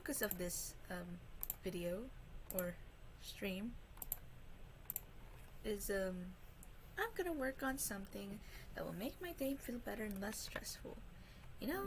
focus of this video or stream is I'm gonna work on something that will make my day feel better and less stressful. You know?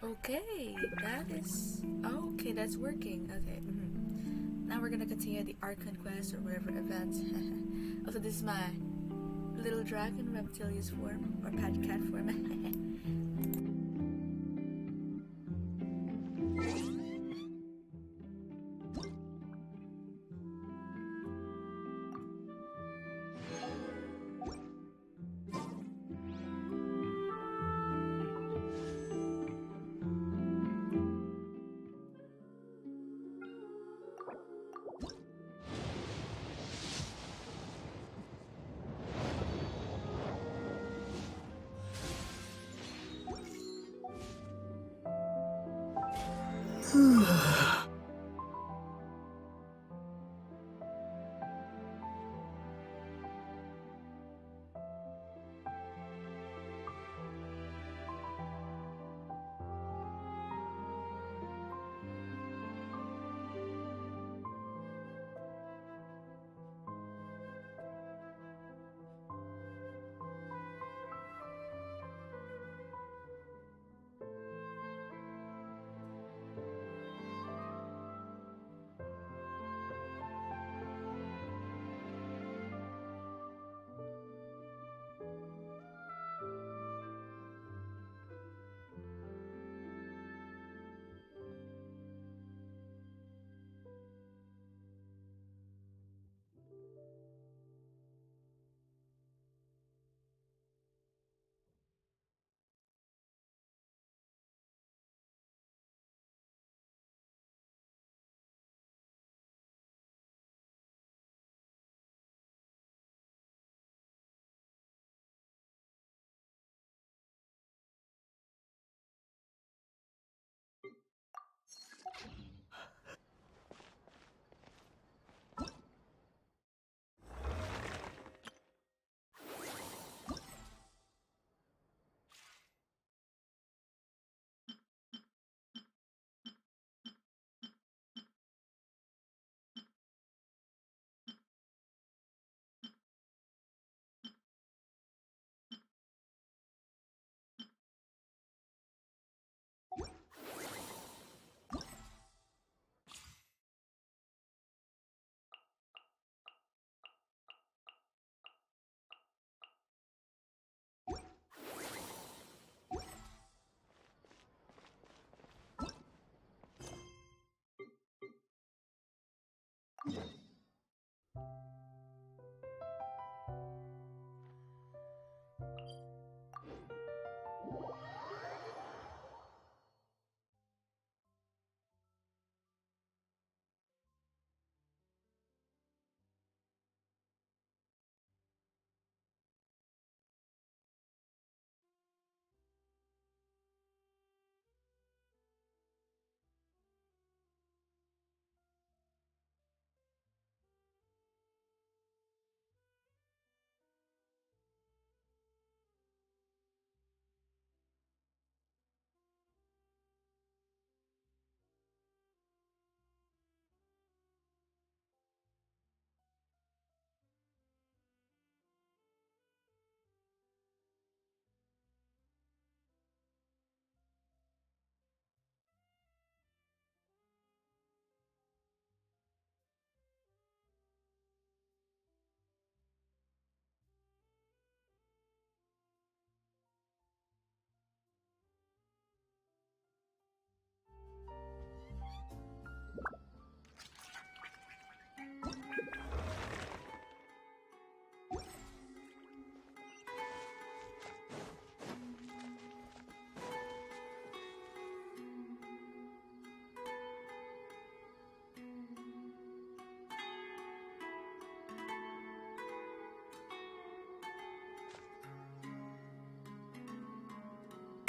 Okay, that is... Okay, that's working. Okay. Now we're gonna continue the Archon quest or whatever event. Also, this is my little dragon reptilius form or pet cat form.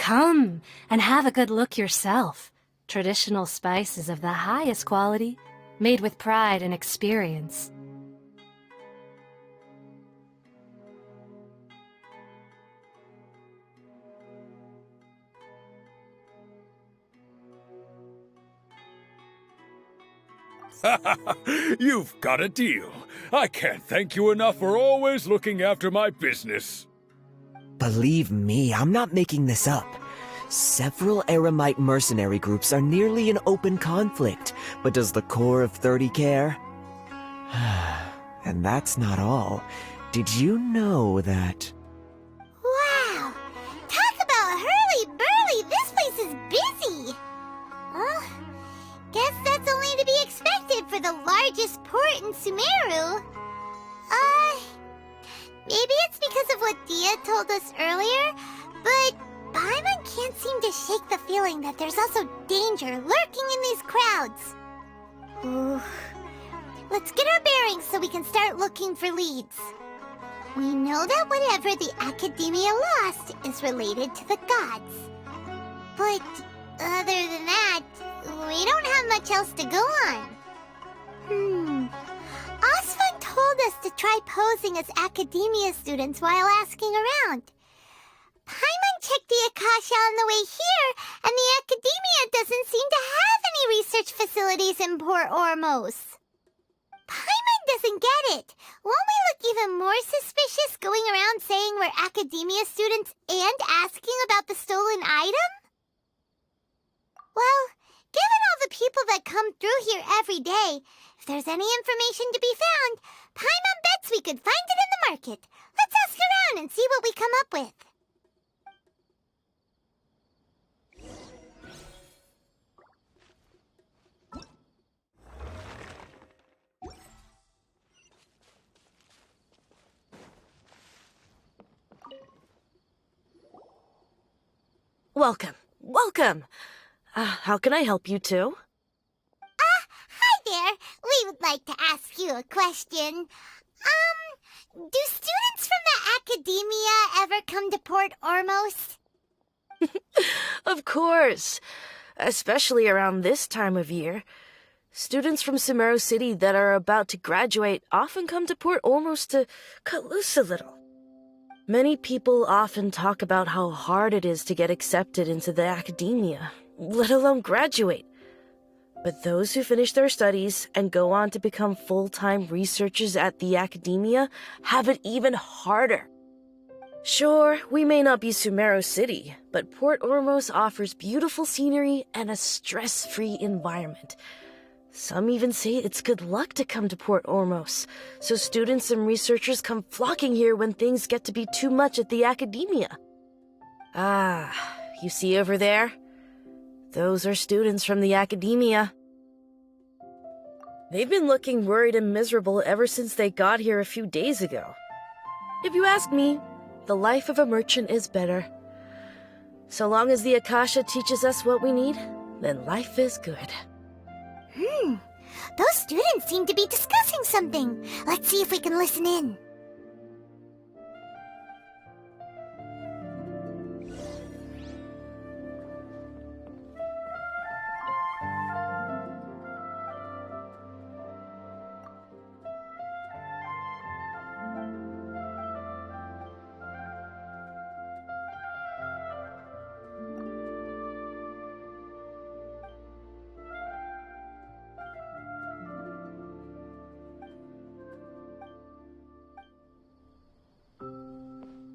Come and have a good look yourself. Traditional spices of the highest quality, made with pride and experience. You've got a deal. I can't thank you enough for always looking after my business. Believe me, I'm not making this up. Several Eremite mercenary groups are nearly in open conflict, but does the core of 30 care? And that's not all. Did you know that... Wow! Talk about hurly-burly! This place is busy! Well, guess that's only to be expected for the largest port in Sumeru. Maybe it's because of what Dia told us earlier, but Paimon can't seem to shake the feeling that there's also danger lurking in these crowds. Ooh. Let's get our bearings so we can start looking for leads. We know that whatever the Academia lost is related to the gods. But other than that, we don't have much else to go on. Osvan told us to try posing as Academia students while asking around. Paimon checked the Akasha on the way here, and the Academia doesn't seem to have any research facilities in Port Ormos. Paimon doesn't get it. Won't we look even more suspicious going around saying we're Academia students and asking about the stolen item? Well, given all the people that come through here every day, if there's any information to be found, Paimon bets we could find it in the market. Let's ask around and see what we come up with. Welcome, welcome. How can I help you two? Hi there. We would like to ask you a question. Do students from the Academia ever come to Port Ormos? Of course. Especially around this time of year. Students from Sumeru City that are about to graduate often come to Port Ormos to cut loose a little. Many people often talk about how hard it is to get accepted into the Academia, let alone graduate. But those who finish their studies and go on to become full-time researchers at the Academia have it even harder. Sure, we may not be Sumeru City, but Port Ormos offers beautiful scenery and a stress-free environment. Some even say it's good luck to come to Port Ormos, so students and researchers come flocking here when things get to be too much at the Academia. You see over there? Those are students from the Academia. They've been looking worried and miserable ever since they got here a few days ago. If you ask me, the life of a merchant is better. So long as the Akasha teaches us what we need, then life is good. Those students seem to be discussing something. Let's see if we can listen in.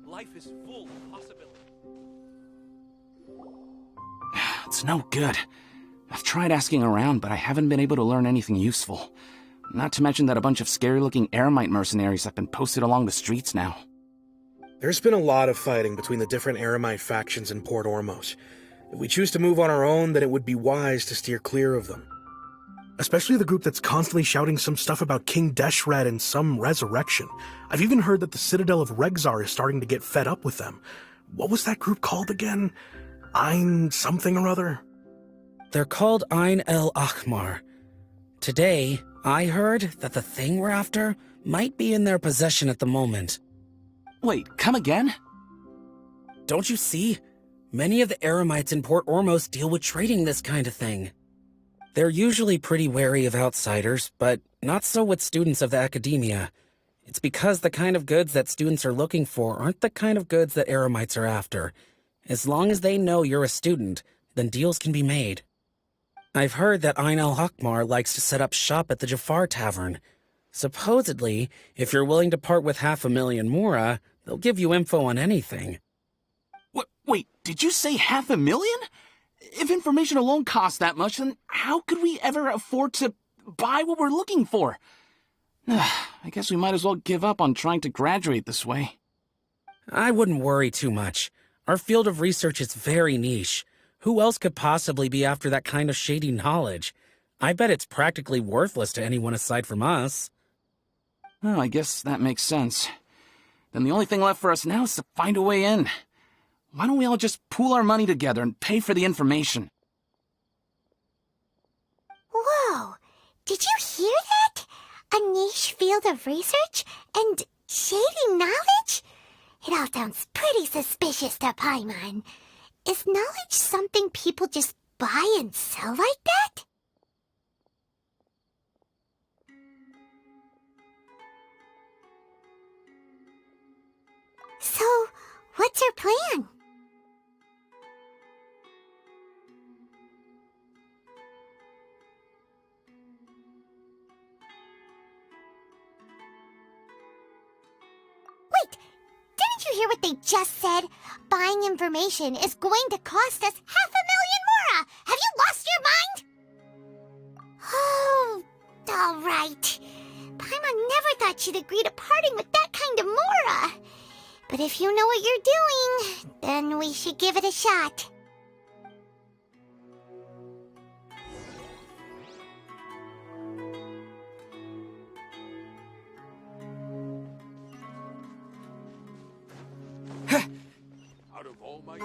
Life is full of possibility. It's no good. I've tried asking around, but I haven't been able to learn anything useful. Not to mention that a bunch of scary-looking Eremite mercenaries have been posted along the streets now. There's been a lot of fighting between the different Eremite factions in Port Ormos. If we choose to move on our own, then it would be wise to steer clear of them. Especially the group that's constantly shouting some stuff about King Deshret and some resurrection. I've even heard that the Citadel of Regzar is starting to get fed up with them. What was that group called again? Ein something or other? They're called Ein El Akhmar. Today, I heard that the thing we're after might be in their possession at the moment. Wait, come again? Don't you see? Many of the Eremites in Port Ormos deal with trading this kind of thing. They're usually pretty wary of outsiders, but not so with students of the academia. It's because the kind of goods that students are looking for aren't the kind of goods that Eremites are after. As long as they know you're a student, then deals can be made. I've heard that Ain al-Hakmar likes to set up shop at the Jafar Tavern. Supposedly, if you're willing to part with 500,000 mora, they'll give you info on anything. Wait, did you say 500,000? If information alone costs that much, then how could we ever afford to buy what we're looking for? I guess we might as well give up on trying to graduate this way. I wouldn't worry too much. Our field of research is very niche. Who else could possibly be after that kind of shady knowledge? I bet it's practically worthless to anyone aside from us. Well, I guess that makes sense. Then the only thing left for us now is to find a way in. Why don't we all just pool our money together and pay for the information? Whoa! Did you hear that? A niche field of research and shady knowledge? It all sounds pretty suspicious to Paimon. Is knowledge something people just buy and sell like that? So, what's your plan? Wait, didn't you hear what they just said? Buying information is going to cost us 500,000 mora! Have you lost your mind? Oh, all right. Paimon never thought she'd agree to parting with that kind of mora. But if you know what you're doing, then we should give it a shot. Out of all my...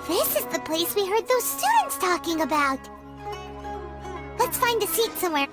This is the place we heard those students talking about. Let's find a seat somewhere.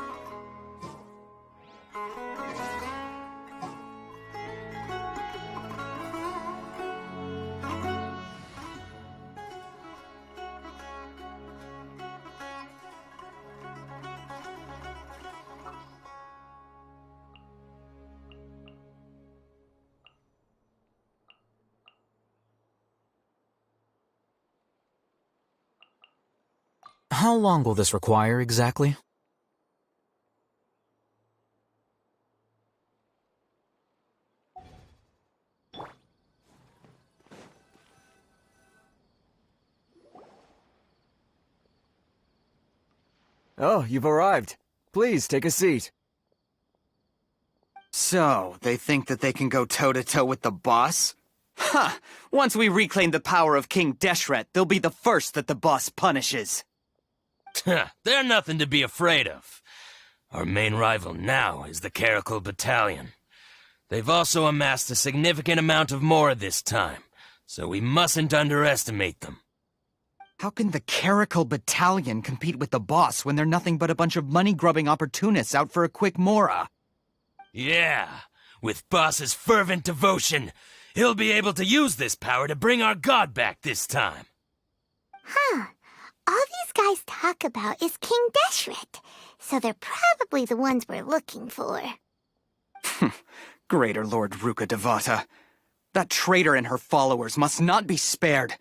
How long will this require exactly? Oh, you've arrived. Please, take a seat. So, they think that they can go toe-to-toe with the boss? Ha! Once we reclaim the power of King Deshret, they'll be the first that the boss punishes. They're nothing to be afraid of. Our main rival now is the Caracal Battalion. They've also amassed a significant amount of mora this time, so we mustn't underestimate them. How can the Caracal Battalion compete with the boss when they're nothing but a bunch of money-grubbing opportunists out for a quick mora? Yeah, with boss's fervent devotion, he'll be able to use this power to bring our god back this time. Huh. All these guys talk about is King Deshret, so they're probably the ones we're looking for. Greater Lord Ruka Devata. That traitor and her followers must not be spared.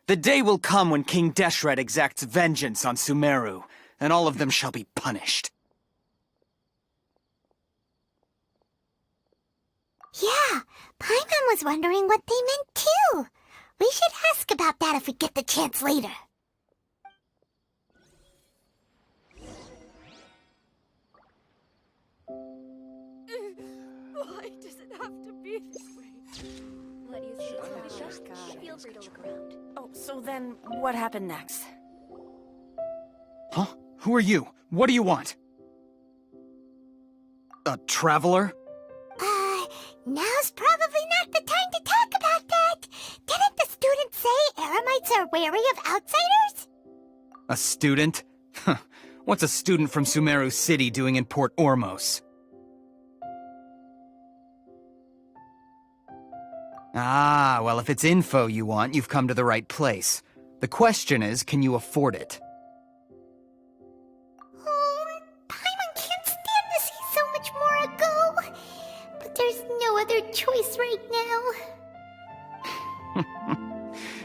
The day will come when King Deshret exacts vengeance on Sumeru, and all of them shall be punished. Yeah, Paimon was wondering what they meant too. We should ask about that if we get the chance later. Why does it have to be this way? Feel free to look around. Oh, so then what happened next? Huh? Who are you? What do you want? A traveler? Now's probably not the time to talk about that. Didn't the student say Eremites are wary of outsiders? A student? Huh. What's a student from Sumeru City doing in Port Ormos? Ah, well, if it's info you want, you've come to the right place. The question is, can you afford it? Oh, Paimon can't stand to see so much more ago. But there's no other choice right now.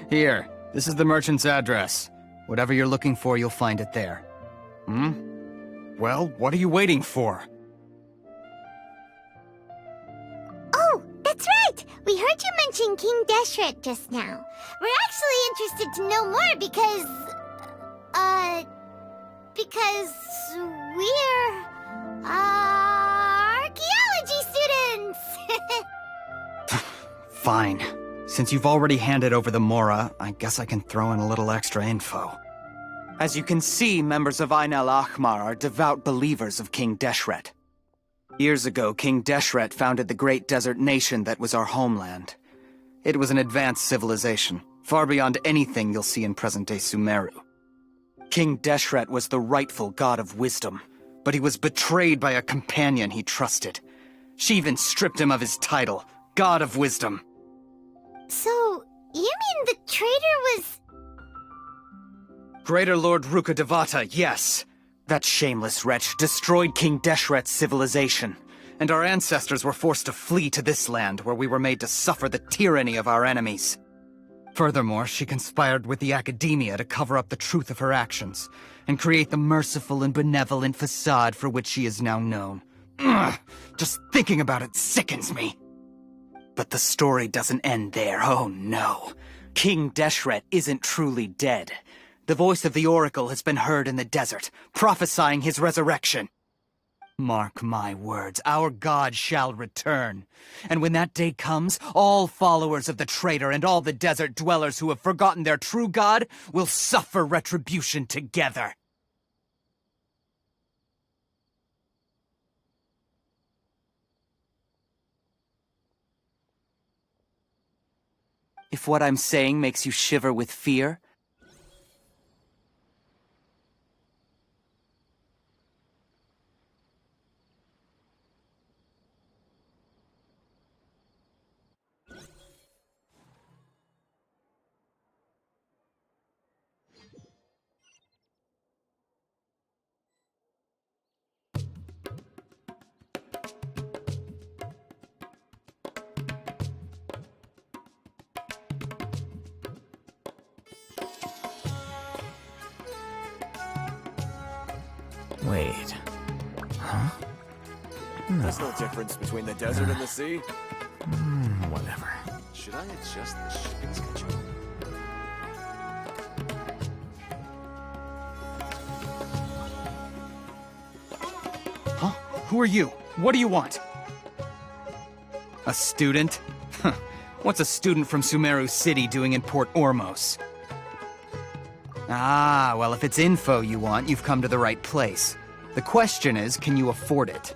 Here, this is the merchant's address. Whatever you're looking for, you'll find it there. Hmm? Well, what are you waiting for? Oh, that's right! We heard you mention King Deshret just now. We're actually interested to know more because we're, archaeology students! Fine. Since you've already handed over the Mora, I guess I can throw in a little extra info. As you can see, members of Ain al-Ahmar are devout believers of King Deshret. Years ago, King Deshret founded the great desert nation that was our homeland. It was an advanced civilization, far beyond anything you'll see in present-day Sumeru. King Deshret was the rightful god of wisdom, but he was betrayed by a companion he trusted. She even stripped him of his title, God of Wisdom. So, you mean the traitor was... Greater Lord Rukkhadevata, yes. That shameless wretch destroyed King Deshret's civilization, and our ancestors were forced to flee to this land where we were made to suffer the tyranny of our enemies. Furthermore, she conspired with the Academia to cover up the truth of her actions, and create the merciful and benevolent facade for which she is now known. Ugh, just thinking about it sickens me. But the story doesn't end there, oh no. King Deshret isn't truly dead. The voice of the Oracle has been heard in the desert, prophesying his resurrection. Mark my words, our god shall return. And when that day comes, all followers of the traitor and all the desert dwellers who have forgotten their true god will suffer retribution together. If what I'm saying makes you shiver with fear, Wait. Huh? No. There's no difference between the desert and the sea. Whatever. Should I adjust the shipping schedule? Huh? Who are you? What do you want? A student? Huh. What's a student from Sumeru City doing in Port Ormos? Ah, well, if it's info you want, you've come to the right place. The question is, can you afford it?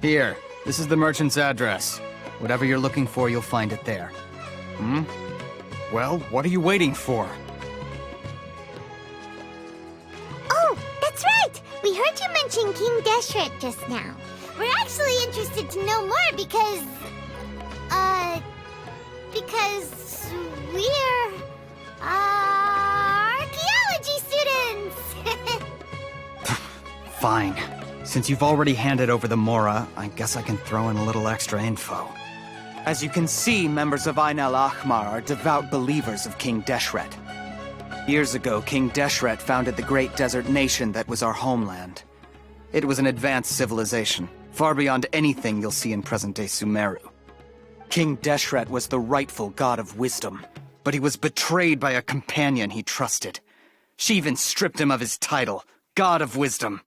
Here, this is the merchant's address. Whatever you're looking for, you'll find it there. Hmm? Well, what are you waiting for? Oh, that's right! We heard you mention King Deshret just now. We're actually interested to know more because we're, archaeology students! Fine. Since you've already handed over the Mora, I guess I can throw in a little extra info. As you can see, members of Ain al-Ahmar are devout believers of King Deshret. Years ago, King Deshret founded the great desert nation that was our homeland. It was an advanced civilization, far beyond anything you'll see in present-day Sumeru. King Deshret was the rightful god of wisdom, but he was betrayed by a companion he trusted. She even stripped him of his title, God of Wisdom.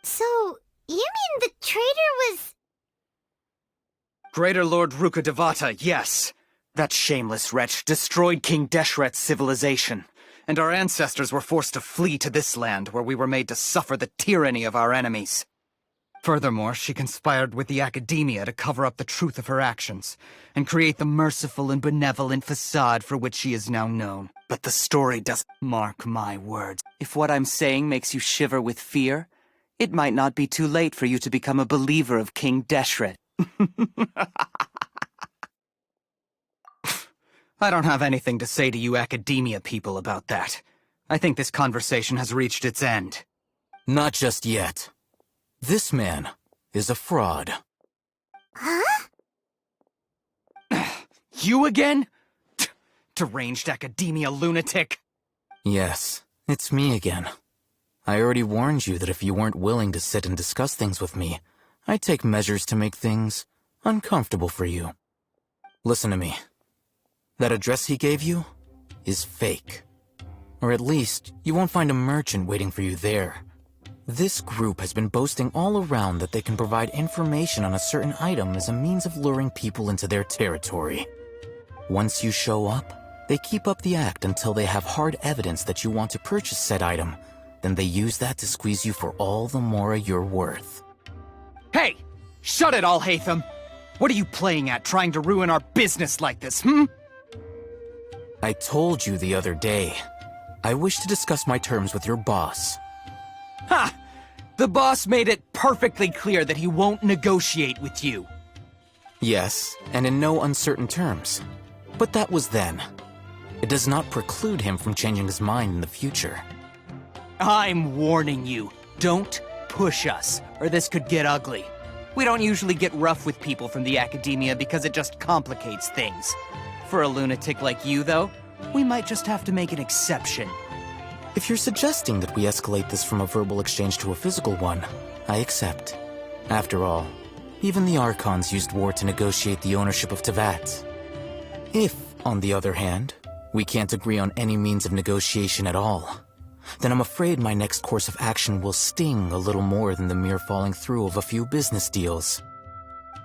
So, you mean the traitor was... Greater Lord Rukkhadevata, yes. That shameless wretch destroyed King Deshret's civilization, and our ancestors were forced to flee to this land where we were made to suffer the tyranny of our enemies. Furthermore, she conspired with the academia to cover up the truth of her actions, and create the merciful and benevolent facade for which she is now known. But the story doesn't mark my words. If what I'm saying makes you shiver with fear, it might not be too late for you to become a believer of King Deshret. I don't have anything to say to you academia people about that. I think this conversation has reached its end. Not just yet. This man is a fraud. Huh? You again? Deranged academia lunatic. Yes, it's me again. I already warned you that if you weren't willing to sit and discuss things with me, I'd take measures to make things uncomfortable for you. Listen to me. That address he gave you is fake. Or at least, you won't find a merchant waiting for you there. This group has been boasting all around that they can provide information on a certain item as a means of luring people into their territory. Once you show up, they keep up the act until they have hard evidence that you want to purchase said item. Then they use that to squeeze you for all the more you're worth. Hey! Shut it all, Hatham! What are you playing at, trying to ruin our business like this, hmm? I told you the other day. I wish to discuss my terms with your boss. Ha! The boss made it perfectly clear that he won't negotiate with you. Yes, and in no uncertain terms. But that was then. It does not preclude him from changing his mind in the future. I'm warning you. Don't push us, or this could get ugly. We don't usually get rough with people from the academia because it just complicates things. For a lunatic like you, though, we might just have to make an exception. If you're suggesting that we escalate this from a verbal exchange to a physical one, I accept. After all, even the Archons used war to negotiate the ownership of Teyvat. If, on the other hand, we can't agree on any means of negotiation at all, then I'm afraid my next course of action will sting a little more than the mere falling through of a few business deals.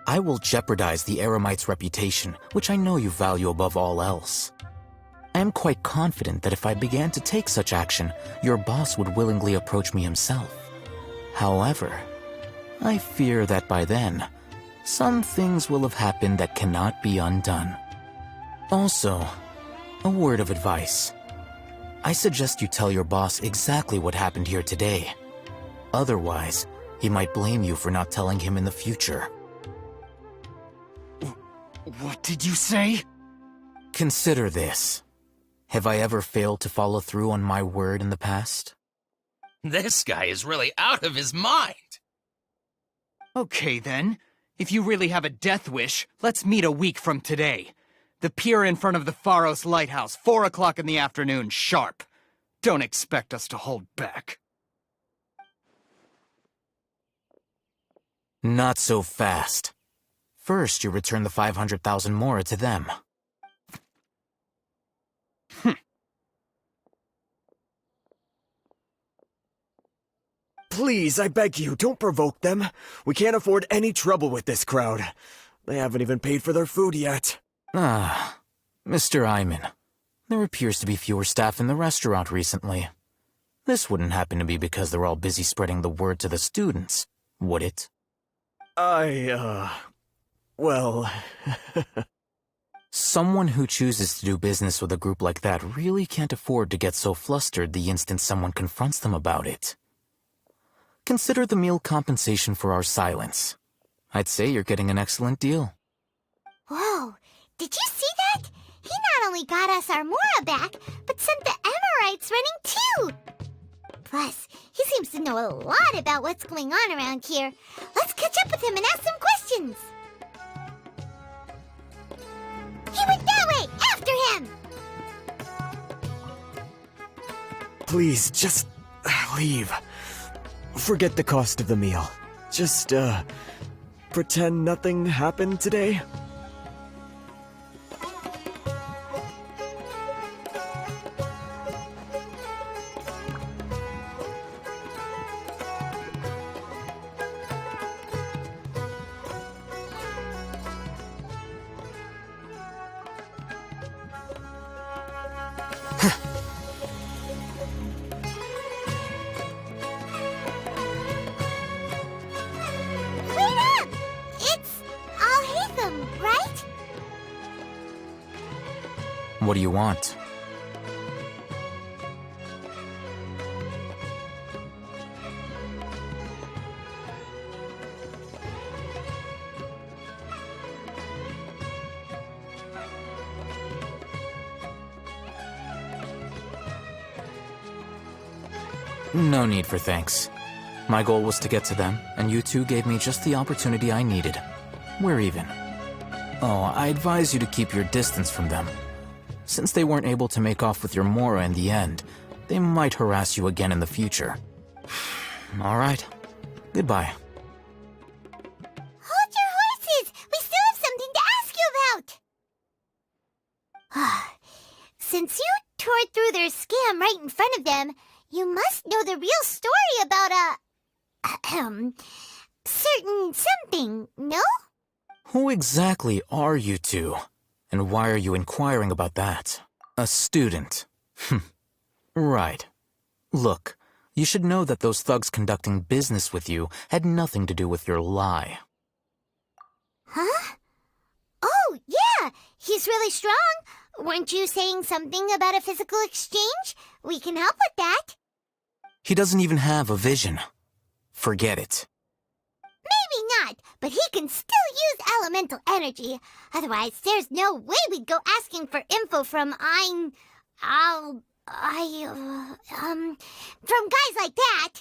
I will jeopardize the Eremites' reputation, which I know you value above all else. I am quite confident that if I began to take such action, your boss would willingly approach me himself. However, I fear that by then, some things will have happened that cannot be undone. Also, a word of advice. I suggest you tell your boss exactly what happened here today. Otherwise, he might blame you for not telling him in the future. What did you say? Consider this. Have I ever failed to follow through on my word in the past? This guy is really out of his mind. Okay then. If you really have a death wish, let's meet a week from today. The pier in front of the Pharos Lighthouse, 4 o'clock in the afternoon, sharp. Don't expect us to hold back. Not so fast. First, you return the 500,000 mora to them. Please, I beg you, don't provoke them. We can't afford any trouble with this crowd. They haven't even paid for their food yet. Ah, Mr. Iman. There appears to be fewer staff in the restaurant recently. This wouldn't happen to be because they're all busy spreading the word to the students, would it? Well... Someone who chooses to do business with a group like that really can't afford to get so flustered the instant someone confronts them about it. Consider the meal compensation for our silence. I'd say you're getting an excellent deal. Whoa, did you see that? He not only got us our Mora back, but sent the Emirites running too! Plus, he seems to know a lot about what's going on around here. Let's catch up with him and ask some questions! He went that way! After him! Please, just leave. Forget the cost of the meal. Just, pretend nothing happened today. What do you want? No need for thanks. My goal was to get to them, and you two gave me just the opportunity I needed. We're even. Oh, I advise you to keep your distance from them. Since they weren't able to make off with your Mora in the end, they might harass you again in the future. All right. Goodbye. Hold your horses! We still have something to ask you about! Since you tore through their scam right in front of them, you must know the real story about certain something, no? Who exactly are you two? And why are you inquiring about that? A student. Right. Look, you should know that those thugs conducting business with you had nothing to do with your lie. Huh? Oh, yeah! He's really strong! Weren't you saying something about a physical exchange? We can help with that. He doesn't even have a vision. Forget it. Maybe not, but he can still use elemental energy. Otherwise, there's no way we'd go asking for info from from guys like that.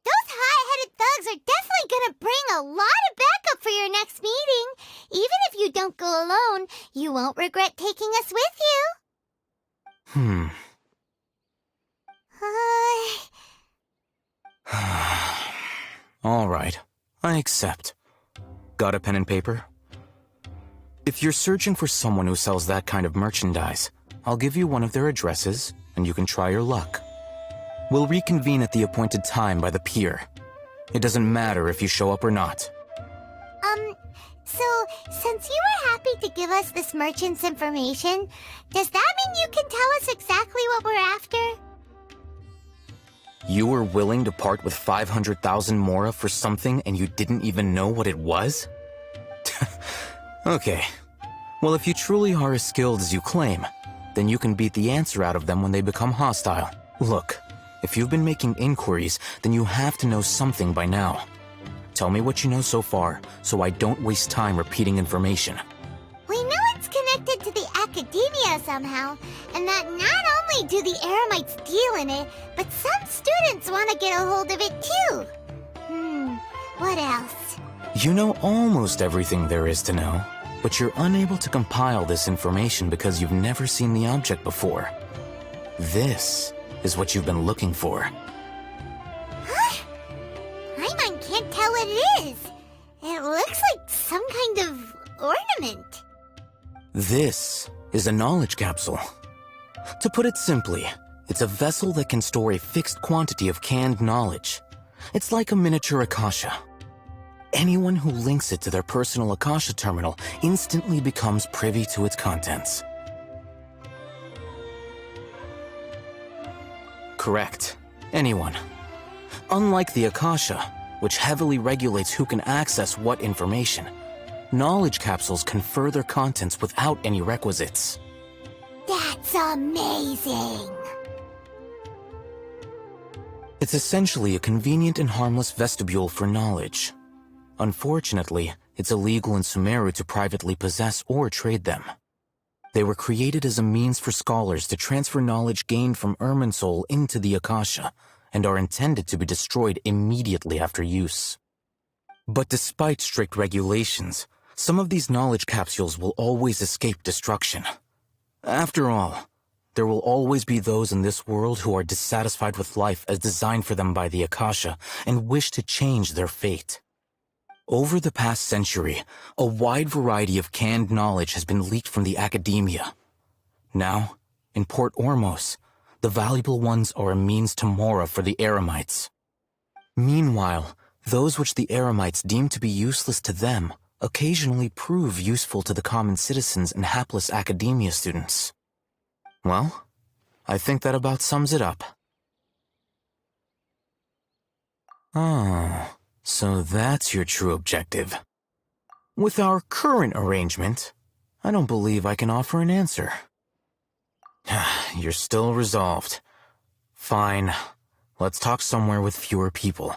Those high-headed thugs are definitely gonna bring a lot of backup for your next meeting. Even if you don't go alone, you won't regret taking us with you. All right. I accept. Got a pen and paper? If you're searching for someone who sells that kind of merchandise, I'll give you one of their addresses, and you can try your luck. We'll reconvene at the appointed time by the pier. It doesn't matter if you show up or not. So, since you were happy to give us this merchant's information, does that mean you can tell us exactly what we're after? You were willing to part with 500,000 Mora for something and you didn't even know what it was? Okay. Well, if you truly are as skilled as you claim, then you can beat the answer out of them when they become hostile. Look, if you've been making inquiries, then you have to know something by now. Tell me what you know so far, so I don't waste time repeating information. We know it's connected to the academia somehow, and that not only do the Eremites deal in it, but some students want to get a hold of it too. What else? You know almost everything there is to know, but you're unable to compile this information because you've never seen the object before. This is what you've been looking for. Huh? Paimon can't tell what it is. It looks like some kind of ornament. This is a knowledge capsule. To put it simply, it's a vessel that can store a fixed quantity of canned knowledge. It's like a miniature Akasha. Anyone who links it to their personal Akasha terminal instantly becomes privy to its contents. Correct. Anyone. Unlike the Akasha, which heavily regulates who can access what information, knowledge capsules confer their contents without any requisites. That's amazing! It's essentially a convenient and harmless vestibule for knowledge. Unfortunately, it's illegal in Sumeru to privately possess or trade them. They were created as a means for scholars to transfer knowledge gained from Irminsul into the Akasha, and are intended to be destroyed immediately after use. But despite strict regulations, some of these knowledge capsules will always escape destruction. After all, there will always be those in this world who are dissatisfied with life as designed for them by the Akasha and wish to change their fate. Over the past century, a wide variety of canned knowledge has been leaked from the academia. Now, in Port Ormos, the valuable ones are a means to Mora for the Eremites. Meanwhile, those which the Eremites deem to be useless to them occasionally prove useful to the common citizens and hapless academia students. Well, I think that about sums it up. Oh, so that's your true objective. With our current arrangement, I don't believe I can offer an answer. You're still resolved. Fine. Let's talk somewhere with fewer people.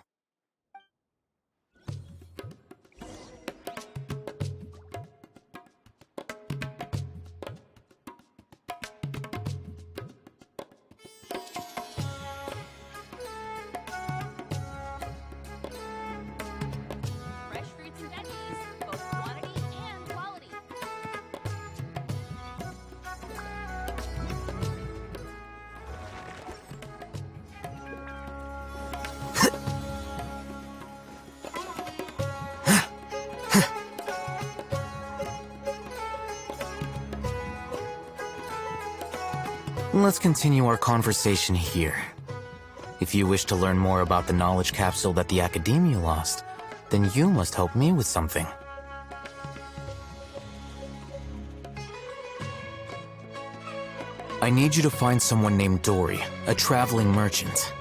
Fresh fruits and veggies, both quantity and quality. Let's continue our conversation here. If you wish to learn more about the knowledge capsule that the Academia lost, then you must help me with something. I need you to find someone named Dory, a traveling merchant.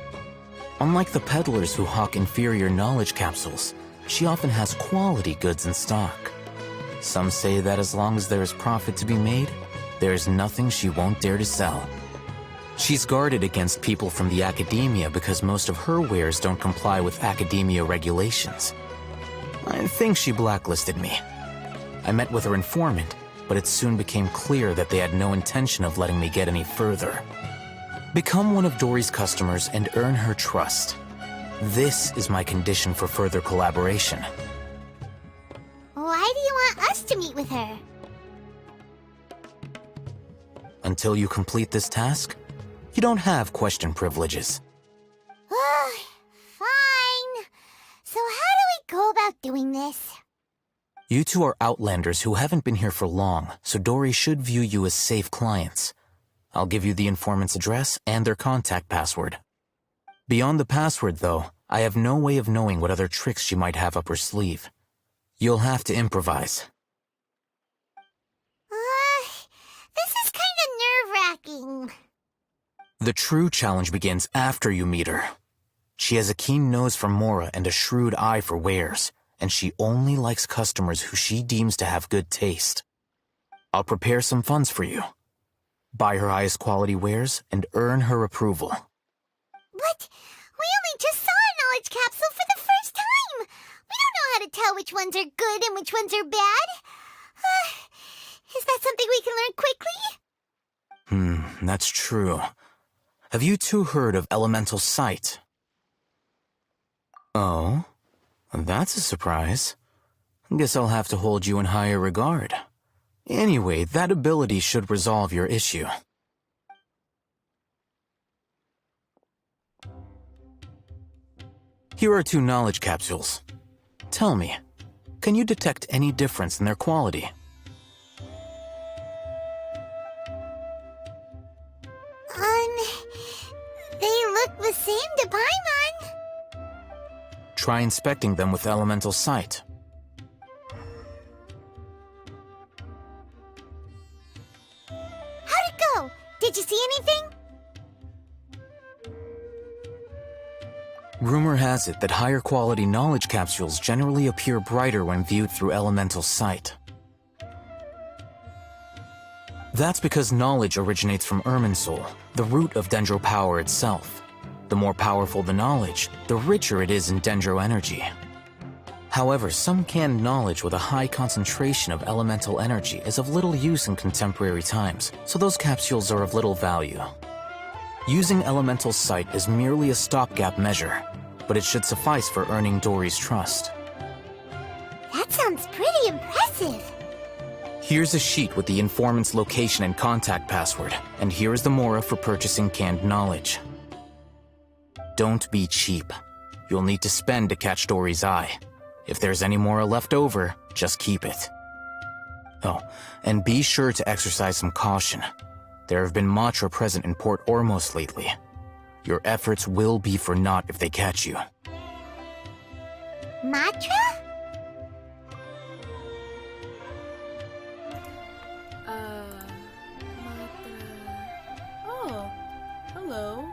Unlike the peddlers who hawk inferior knowledge capsules, she often has quality goods in stock. Some say that as long as there is profit to be made, there is nothing she won't dare to sell. She's guarded against people from the Academia because most of her wares don't comply with Academia regulations. I think she blacklisted me. I met with her informant, but it soon became clear that they had no intention of letting me get any further. Become one of Dory's customers and earn her trust. This is my condition for further collaboration. Why do you want us to meet with her? Until you complete this task, you don't have question privileges. Fine. So how do we go about doing this? You two are outlanders who haven't been here for long, so Dory should view you as safe clients. I'll give you the informant's address and their contact password. Beyond the password, though, I have no way of knowing what other tricks she might have up her sleeve. You'll have to improvise. This is kind of nerve-wracking. The true challenge begins after you meet her. She has a keen nose for Mora and a shrewd eye for wares, and she only likes customers who she deems to have good taste. I'll prepare some funds for you. Buy her highest quality wares and earn her approval. But we only just saw a knowledge capsule for the first time. We don't know how to tell which ones are good and which ones are bad. Is that something we can learn quickly? That's true. Have you two heard of elemental sight? Oh, that's a surprise. Guess I'll have to hold you in higher regard. Anyway, that ability should resolve your issue. Here are 2 knowledge capsules. Tell me, can you detect any difference in their quality? They look the same to Paimon. Try inspecting them with elemental sight. How'd it go? Did you see anything? Rumor has it that higher quality knowledge capsules generally appear brighter when viewed through elemental sight. That's because knowledge originates from Irminsul, the root of Dendro power itself. The more powerful the knowledge, the richer it is in Dendro energy. However, some canned knowledge with a high concentration of elemental energy is of little use in contemporary times, so those capsules are of little value. Using elemental sight is merely a stopgap measure, but it should suffice for earning Dory's trust. That sounds pretty impressive. Here's a sheet with the informant's location and contact password, and here is the Mora for purchasing canned knowledge. Don't be cheap. You'll need to spend to catch Dory's eye. If there's any Mora left over, just keep it. Oh, and be sure to exercise some caution. There have been Matra present in Port Ormos lately. Your efforts will be for naught if they catch you. Matra? Oh, hello.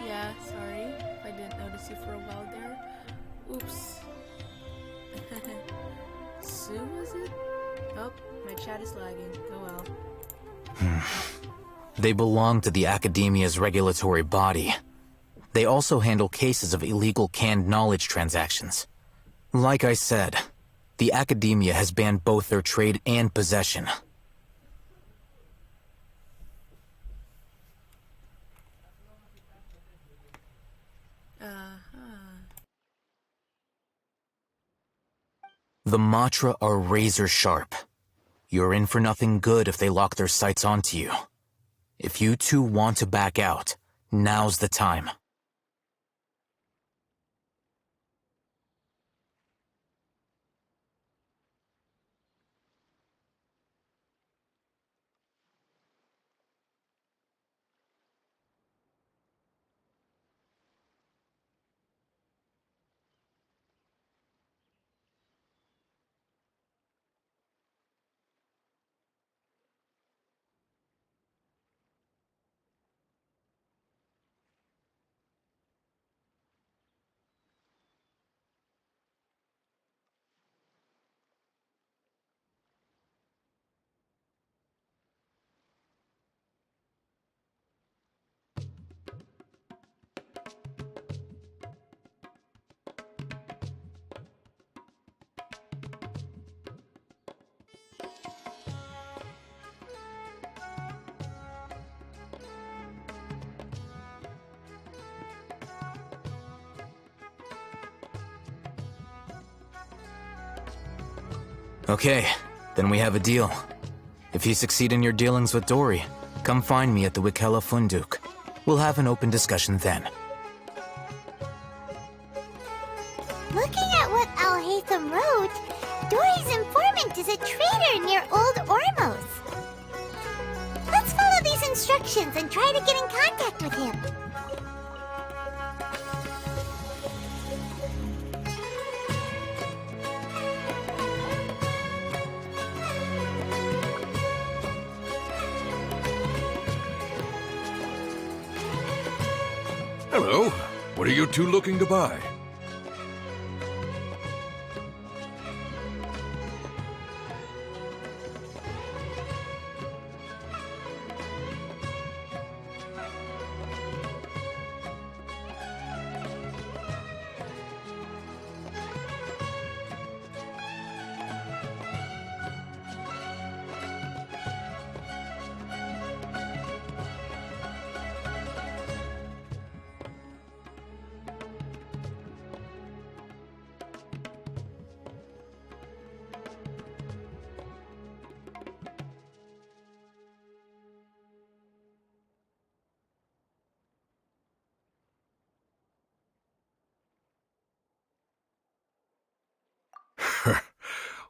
Yeah, sorry if I didn't notice you for a while there. Oops. Sue, was it? Oh, my chat is lagging. Oh well. They belong to the Academia's regulatory body. They also handle cases of illegal canned knowledge transactions. Like I said, the Academia has banned both their trade and possession. The Matra are razor sharp. You're in for nothing good if they lock their sights onto you. If you two want to back out, now's the time. Okay, then we have a deal. If you succeed in your dealings with Dory, come find me at the Wikela Funduk. We'll have an open discussion then. Looking at what Al-Haytham wrote, Dory's informant is a traitor near Old Ormos. Let's follow these instructions and try to get in contact with him. Hello. What are you two looking to buy?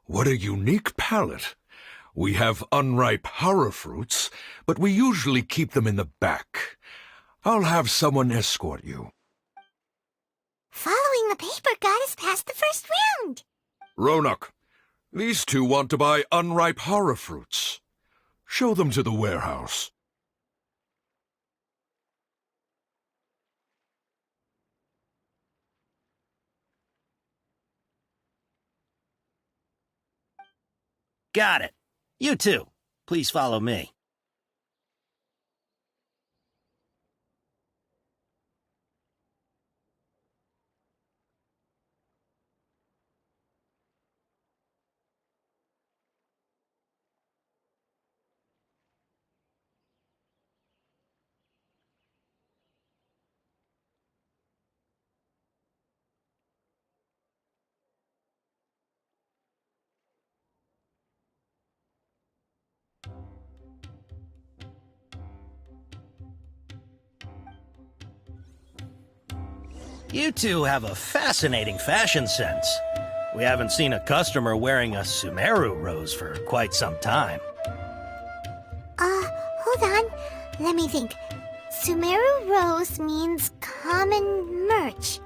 What a unique palette. We have unripe horror fruits, but we usually keep them in the back. I'll have someone escort you. Following the paper got us past the first round. Ronak, these two want to buy unripe horror fruits. Show them to the warehouse. Got it. You too. Please follow me. You two have a fascinating fashion sense. We haven't seen a customer wearing a Sumeru rose for quite some time. Hold on. Let me think. Sumeru rose means common merch.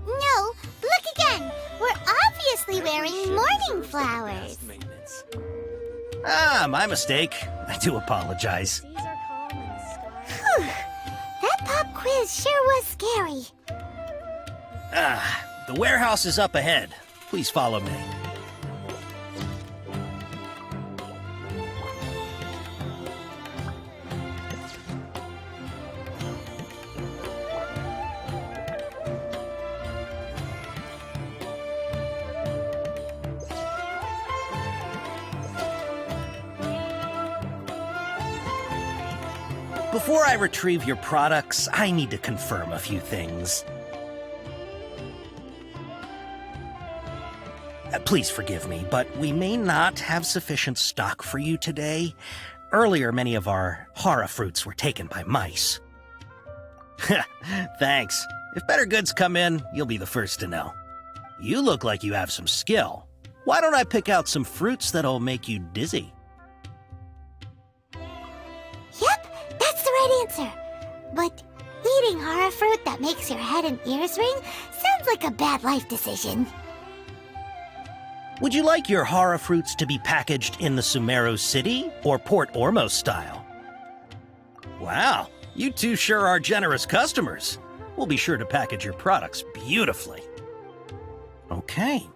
No. Look again. We're obviously wearing morning flowers. Ah, my mistake. I do apologize. Whew. That pop quiz sure was scary. Ah, the warehouse is up ahead. Please follow me. Before I retrieve your products, I need to confirm a few things. Please forgive me, but we may not have sufficient stock for you today. Earlier, many of our hara fruits were taken by mice. Thanks. If better goods come in, you'll be the first to know. You look like you have some skill. Why don't I pick out some fruits that'll make you dizzy? Yep, that's the right answer. But eating hara fruit that makes your head and ears ring sounds like a bad life decision. Would you like your hara fruits to be packaged in the Sumeru City or Port Ormos style? Wow, you two sure are generous customers. We'll be sure to package your products beautifully. Okay,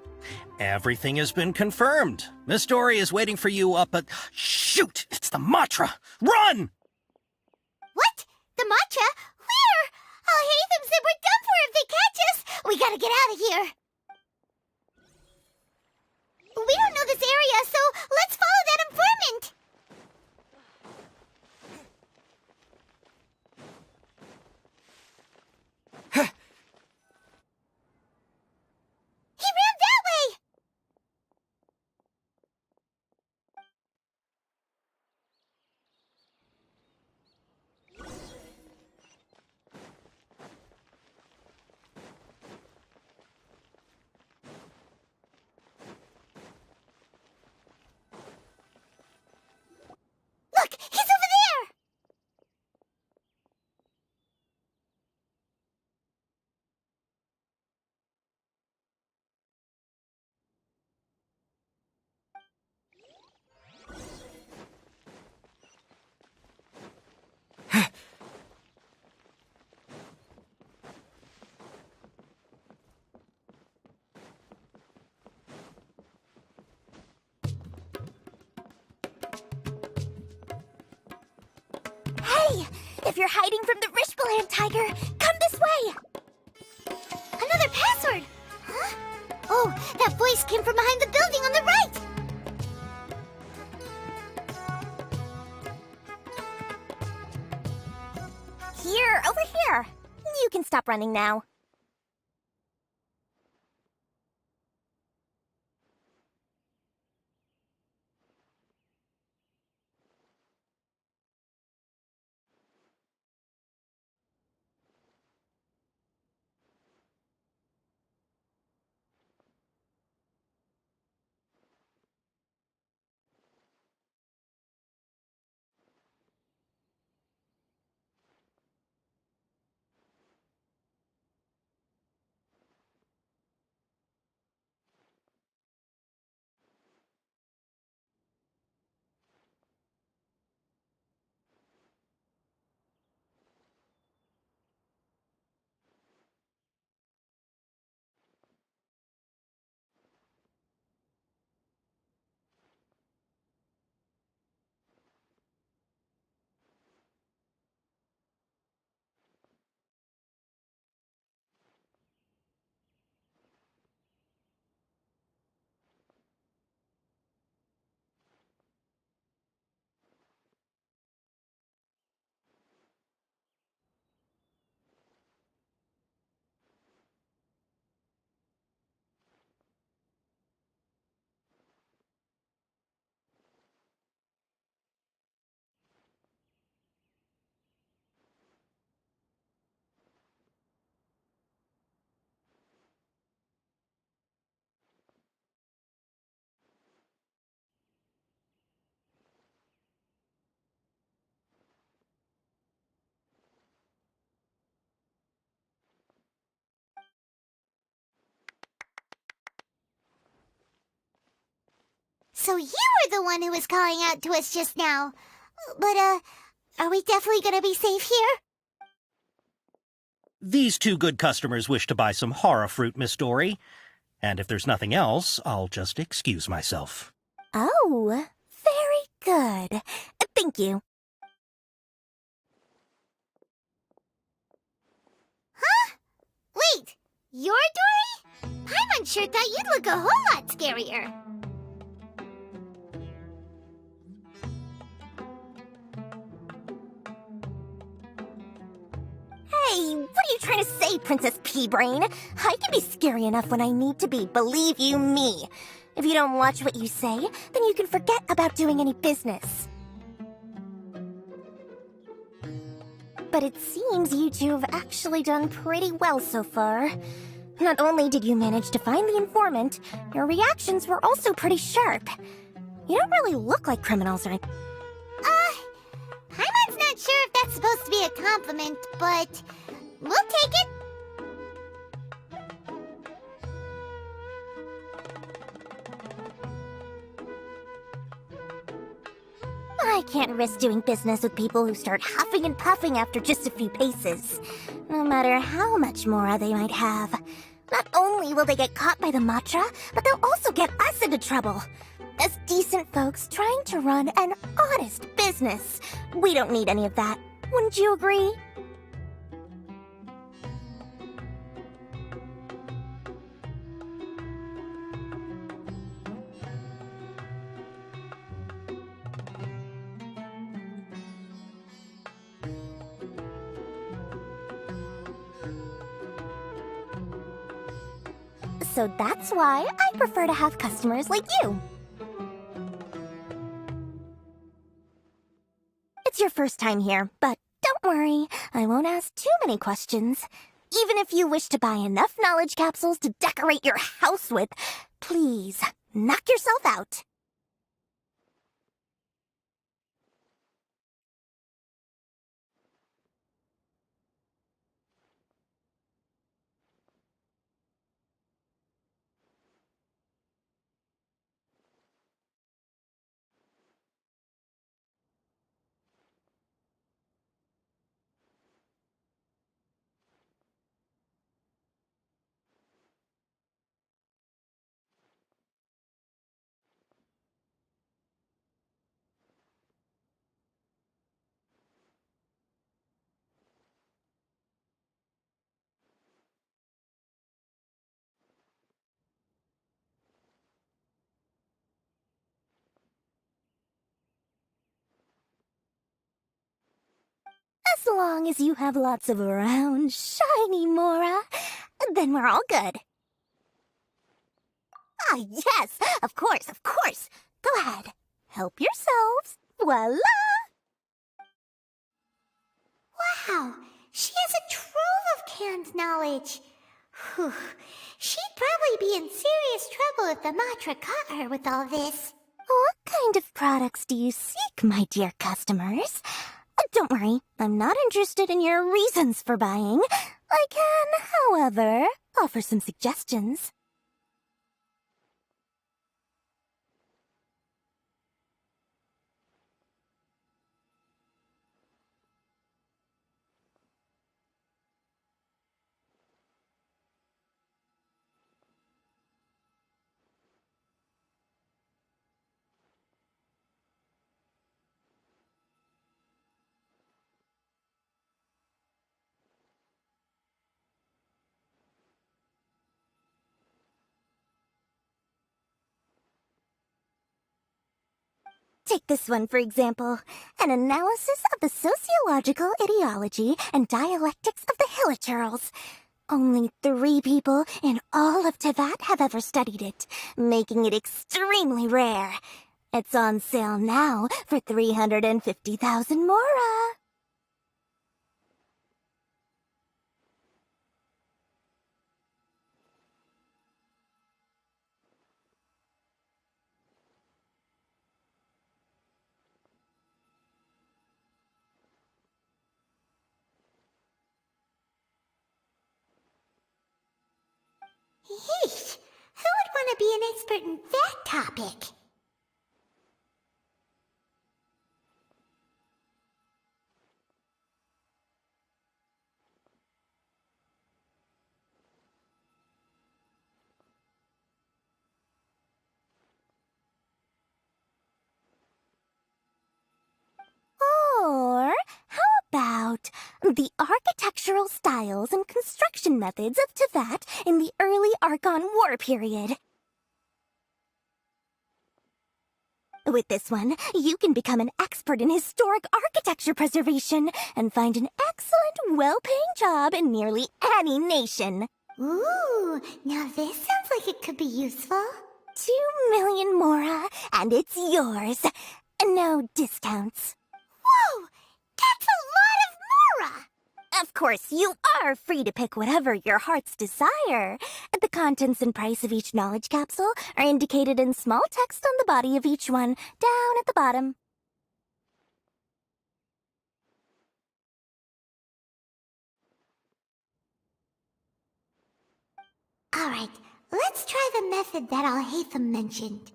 everything has been confirmed. Miss Dory is waiting for you up at... Shoot! It's the Matra! Run! What? The matcha? Where? I'll hate them said we're done for if they catch us. We gotta get out of here. We don't know this area, so let's follow that informant. He ran that way! Look, he's over there! Hey! If you're hiding from the Rishbaland tiger, come this way! Another password! Huh? Oh, that voice came from behind the building on the right! Here, over here. You can stop running now. So you were the one who was calling out to us just now. But, are we definitely gonna be safe here? These two good customers wish to buy some hara fruit, Miss Dory. And if there's nothing else, I'll just excuse myself. Oh, very good. Thank you. Huh? Wait, you're Dory? Paimon sure thought you'd look a whole lot scarier. okay, Princess Pea-Brain. I can be scary enough when I need to be, believe you me. If you don't watch what you say, then you can forget about doing any business. But it seems you two have actually done pretty well so far. Not only did you manage to find the informant, your reactions were also pretty sharp. You don't really look like criminals or anything. Paimon's not sure if that's supposed to be a compliment, but we'll take it. I can't risk doing business with people who start huffing and puffing after just a few paces, no matter how much more they might have. Not only will they get caught by the Matra, but they'll also get us into trouble. As decent folks trying to run an honest business, we don't need any of that. Wouldn't you agree? So that's why I prefer to have customers like you. It's your first time here, but don't worry, I won't ask too many questions. Even if you wish to buy enough knowledge capsules to decorate your house with, please, knock yourself out. As long as you have lots of round, shiny Mora, then we're all good. Ah, yes! Of course, of course! Go ahead. Help yourselves. Voila! Wow! She has a trove of canned knowledge. Whew. She'd probably be in serious trouble if the Matra caught her with all this. What kind of products do you seek, my dear customers? Don't worry, I'm not interested in your reasons for buying. I can, however, offer some suggestions. Take this one, for example. An analysis of the sociological ideology and dialectics of the Hilichurls. Only 3 people in all of Teyvat have ever studied it, making it extremely rare. It's on sale now for 350,000 Mora. Yeesh! Who would want to be an expert in that topic? Or how about the architectural styles and construction methods of Teyvat in the early Archon War period? With this one, you can become an expert in historic architecture preservation and find an excellent, well-paying job in nearly any nation. Ooh, now this sounds like it could be useful. 2 million mora, and it's yours. No discounts. Whoa! That's a lot of mora! Of course, you are free to pick whatever your heart's desire. The contents and price of each knowledge capsule are indicated in small text on the body of each one, down at the bottom. Alright, let's try the method that Alhaitham mentioned.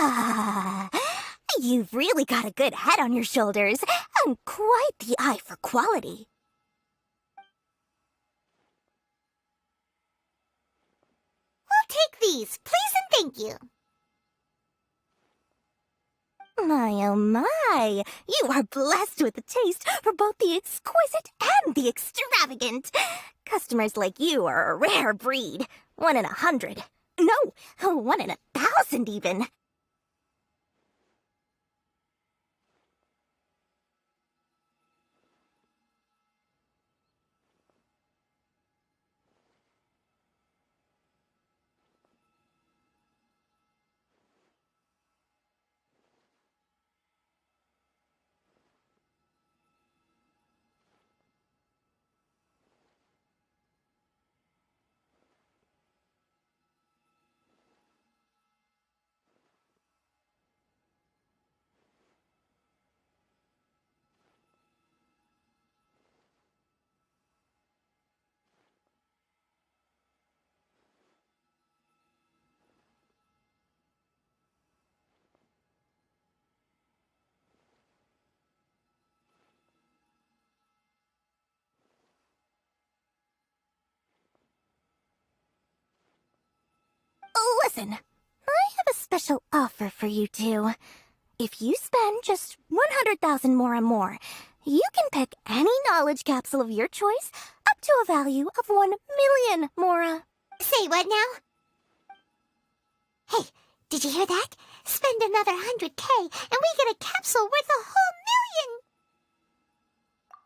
Ah, you've really got a good head on your shoulders, and quite the eye for quality. We'll take these, please and thank you. My oh my, you are blessed with a taste for both the exquisite and the extravagant. Customers like you are a rare breed. 1 in 100. No, 1 in 1,000 even. Listen, I have a special offer for you two. If you spend just 100,000 more, you can pick any knowledge capsule of your choice up to a value of 1 million mora. Say what now? Hey, did you hear that? Spend another 100K and we get a capsule worth a whole million!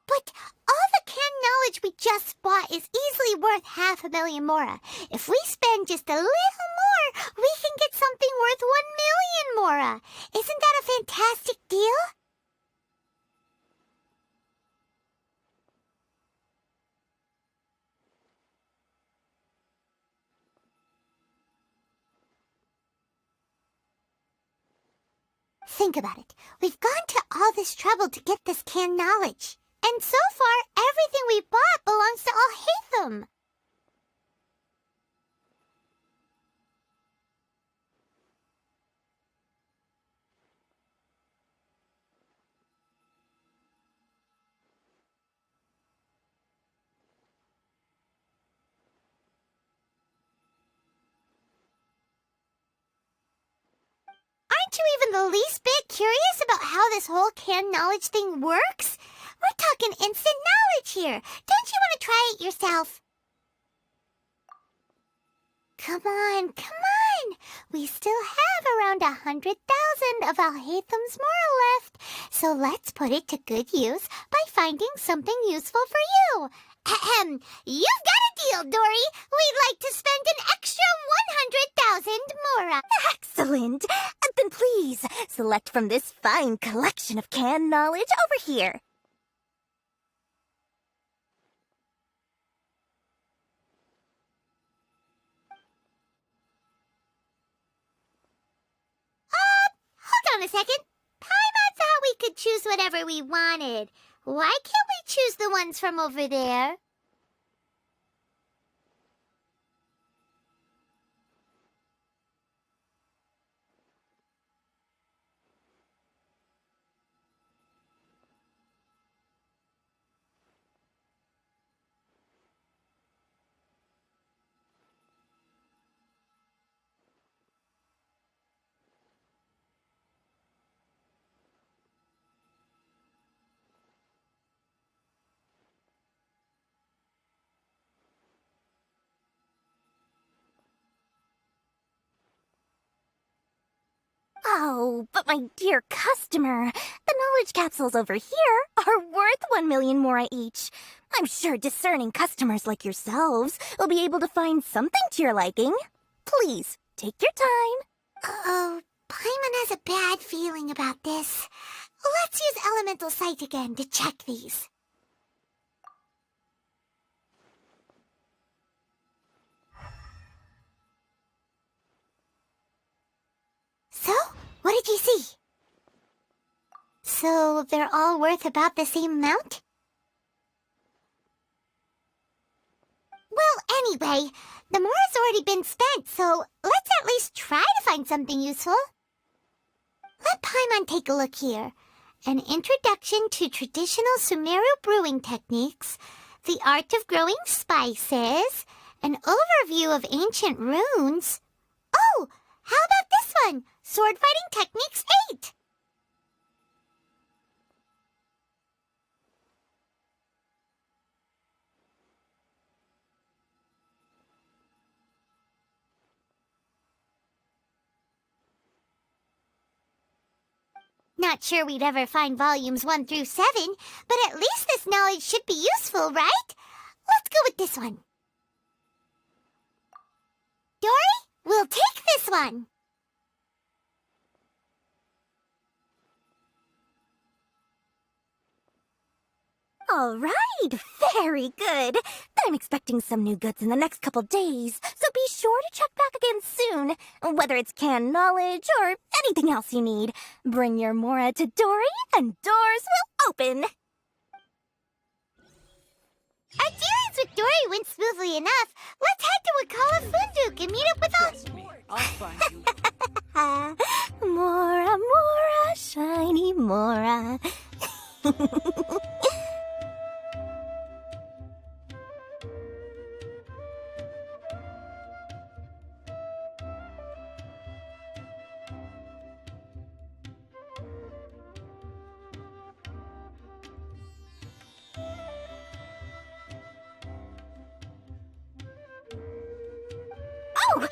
But all the canned knowledge we just bought is easily worth 500,000 mora. If we spend just a little more, we can get something worth 1 million mora. Isn't that a fantastic deal? Think about it. We've gone to all this trouble to get this canned knowledge. And so far, everything we bought belongs to Alhaitham. Aren't you even the least bit curious about how this whole canned knowledge thing works? We're talking instant knowledge here. Don't you want to try it yourself? Come on. We still have around 100,000 of Alhaitham's mora left. So let's put it to good use by finding something useful for you. Ahem. You've got a deal, Dory. We'd like to spend an extra 100,000 mora. Excellent. Then please, select from this fine collection of canned knowledge over here. Hold on a second. Paimon thought we could choose whatever we wanted. Why can't we choose the ones from over there? Oh, but my dear customer, the knowledge capsules over here are worth 1 million mora each. I'm sure discerning customers like yourselves will be able to find something to your liking. Please, take your time. Oh, Paimon has a bad feeling about this. Let's use Elemental Sight again to check these. So, what did you see? So, they're all worth about the same amount? Well, anyway, the mora's already been spent, so let's at least try to find something useful. Let Paimon take a look here. An introduction to traditional Sumeru brewing techniques, the art of growing spices, an overview of ancient runes. Oh, how about this one? Sword Fighting Techniques 8! Not sure we'd ever find volumes 1 through 7, but at least this knowledge should be useful, right? Let's go with this one. Dory, we'll take this one. All right, very good. I'm expecting some new goods in the next couple days, so be sure to check back again soon. Whether it's canned knowledge or anything else you need, bring your mora to Dory and doors will open. Our dealings with Dory went smoothly enough. Let's head to Wakala Funduk and meet up with I'll find you. Mora, mora, shiny mora. Oh,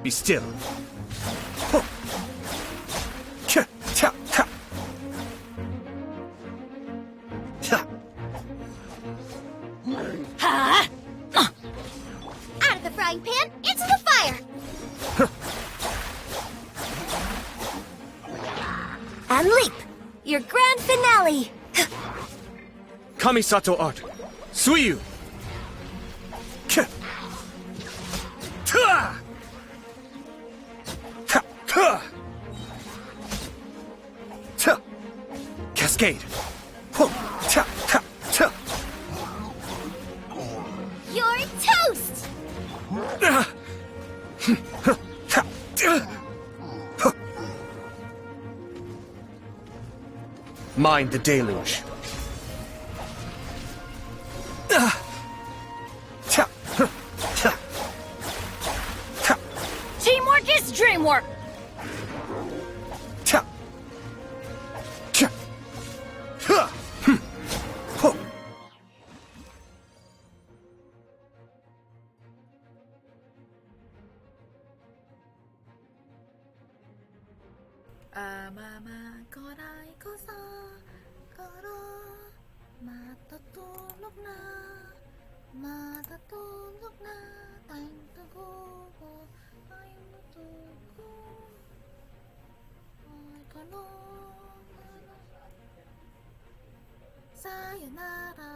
Be still. Huh. Cha, cha, cha. Ha. Ha! Out of the frying pan, into the fire! And leap! Your grand finale! Kamisato art. Suiyu. Ka. Ta. Ka. Ka. Ta. Cascade. Ho. Ta. Ka. Ta. You're toast! Mind the deluge. Teamwork is dreamwork! Mama korai kosa karo mata tulog na tayong tugubo ay matugo ay kalong sayonara